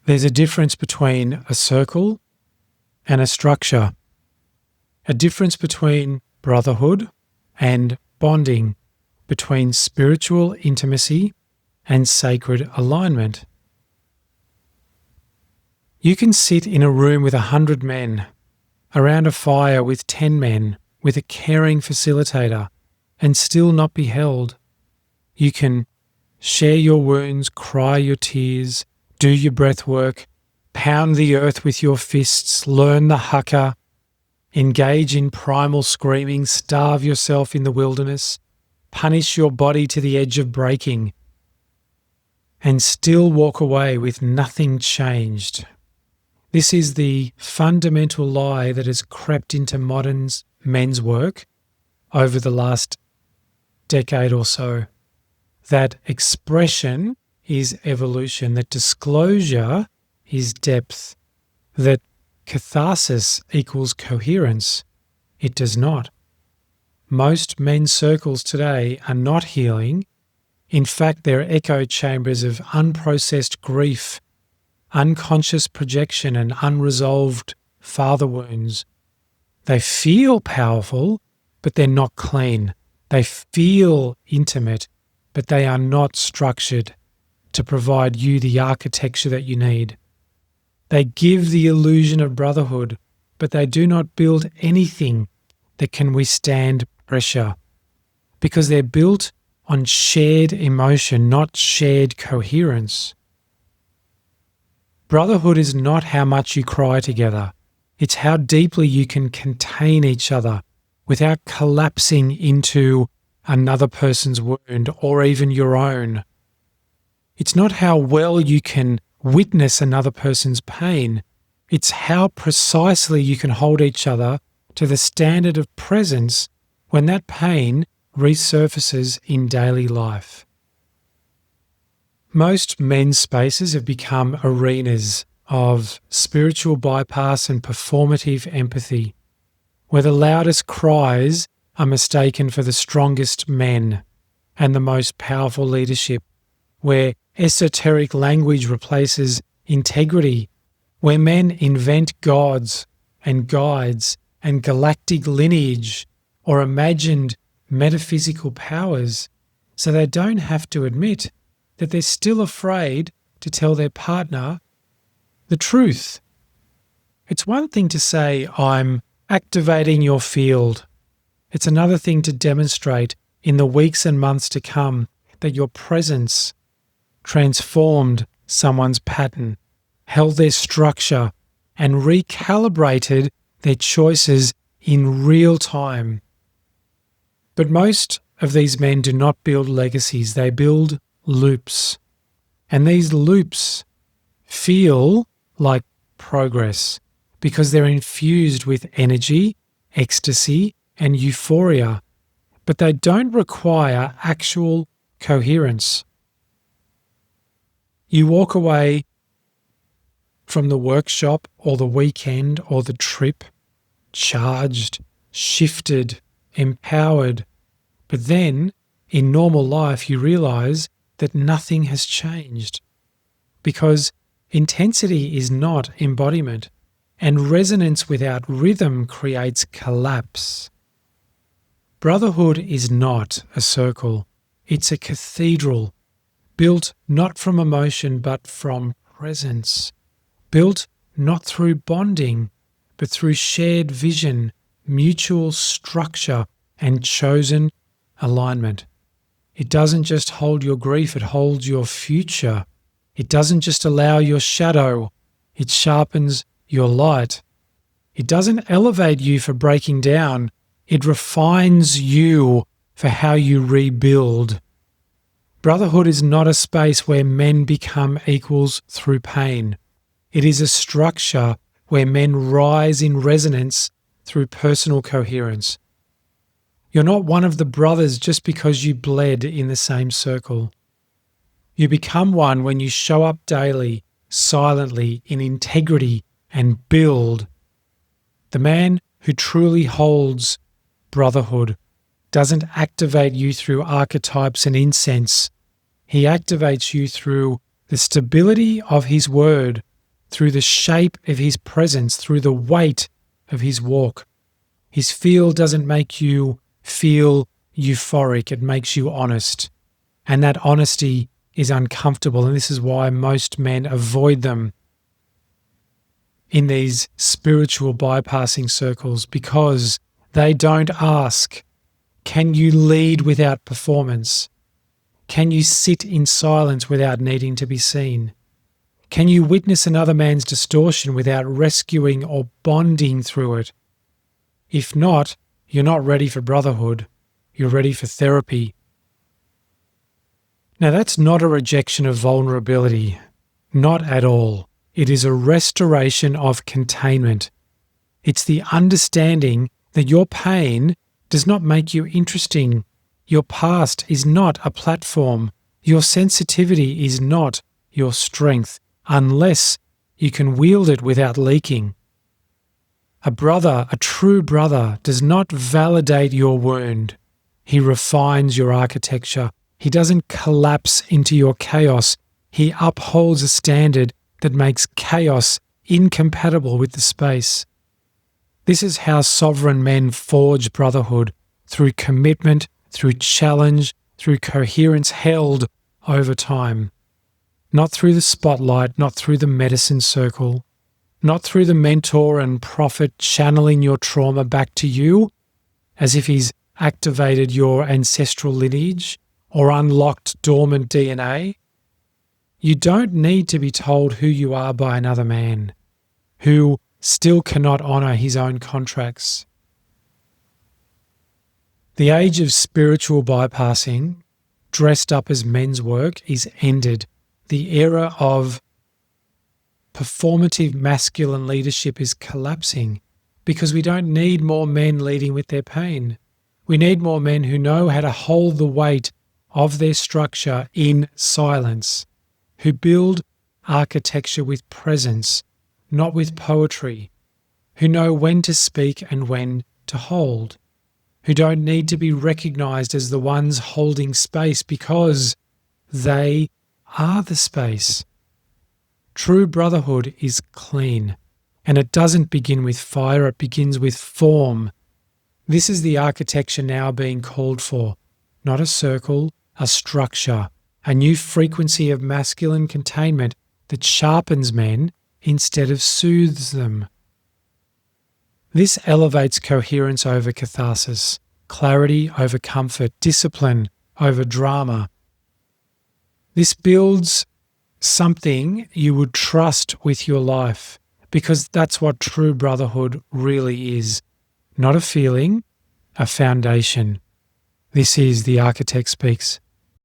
There's a difference between a circle and a structure, a difference between brotherhood and bonding, between spiritual intimacy and sacred alignment. You can sit in a room with 100 men, around a fire with 10 men, with a caring facilitator, and still not be held. You can share your wounds, cry your tears, do your breath work, pound the earth with your fists, learn the haka, engage in primal screaming, starve yourself in the wilderness, punish your body to the edge of breaking, and still walk away with nothing changed. This is the fundamental lie that has crept into modern men's work over the last decade or so. That expression is evolution, that disclosure is depth, that catharsis equals coherence. It does not. Most men's circles today are not healing. In fact, they're echo chambers of unprocessed grief, unconscious projection, and unresolved father wounds. They feel powerful, but they're not clean. They feel intimate, but they are not structured to provide you the architecture that you need. They give the illusion of brotherhood, but they do not build anything that can withstand pressure, because they're built on shared emotion, not shared coherence. Brotherhood is not how much you cry together. It's how deeply you can contain each other without collapsing into another person's wound or even your own. It's not how well you can witness another person's pain. It's how precisely you can hold each other to the standard of presence when that pain resurfaces in daily life. Most men's spaces have become arenas of spiritual bypass and performative empathy, where the loudest cries are mistaken for the strongest men and the most powerful leadership, where esoteric language replaces integrity, where men invent gods and guides and galactic lineage or imagined metaphysical powers, so they don't have to admit that they're still afraid to tell their partner the truth. It's one thing to say, I'm activating your field. It's another thing to demonstrate in the weeks and months to come that your presence transformed someone's pattern, held their structure, and recalibrated their choices in real time. But most of these men do not build legacies, they build loops. And these loops feel like progress because they're infused with energy, ecstasy, and euphoria, but they don't require actual coherence. You walk away from the workshop or the weekend or the trip charged, shifted, empowered, but then in normal life you realize that nothing has changed because intensity is not embodiment, and resonance without rhythm creates collapse. Brotherhood is not a circle, it's a cathedral, built not from emotion but from presence, built not through bonding but through shared vision, mutual structure, and chosen alignment. It doesn't just hold your grief, it holds your future. It doesn't just allow your shadow, it sharpens your light. It doesn't elevate you for breaking down, it refines you for how you rebuild. Brotherhood is not a space where men become equals through pain. It is a structure where men rise in resonance through personal coherence. You're not one of the brothers just because you bled in the same circle. You become one when you show up daily, silently, in integrity, and build. The man who truly holds brotherhood doesn't activate you through archetypes and incense. He activates you through the stability of his word, through the shape of his presence, through the weight of his walk. His feel doesn't make you feel euphoric, it makes you honest. And that honesty is uncomfortable, and this is why most men avoid them in these spiritual bypassing circles, because they don't ask, can you lead without performance? Can you sit in silence without needing to be seen? Can you witness another man's distortion without rescuing or bonding through it? If not, you're not ready for brotherhood. You're ready for therapy. Now, that's not a rejection of vulnerability. Not at all. It is a restoration of containment. It's the understanding that your pain does not make you interesting. Your past is not a platform. Your sensitivity is not your strength, unless you can wield it without leaking. A brother, a true brother, does not validate your wound. He refines your architecture. He doesn't collapse into your chaos. He upholds a standard that makes chaos incompatible with the space. This is how sovereign men forge brotherhood, through commitment, through challenge, through coherence held over time. Not through the spotlight, not through the medicine circle, not through the mentor and prophet channeling your trauma back to you as if he's activated your ancestral lineage or unlocked dormant DNA. You don't need to be told who you are by another man who still cannot honour his own contracts. The age of spiritual bypassing, dressed up as men's work, is ended. The era of performative masculine leadership is collapsing because we don't need more men leading with their pain. We need more men who know how to hold the weight of their structure in silence, who build architecture with presence, not with poetry, who know when to speak and when to hold, who don't need to be recognized as the ones holding space because they are the space. True brotherhood is clean, and it doesn't begin with fire, it begins with form. This is the architecture now being called for, not a circle, a structure, a new frequency of masculine containment that sharpens men instead of soothes them. This elevates coherence over catharsis, clarity over comfort, discipline over drama. This builds something you would trust with your life, because that's what true brotherhood really is. Not a feeling, a foundation. This is The Architect Speaks.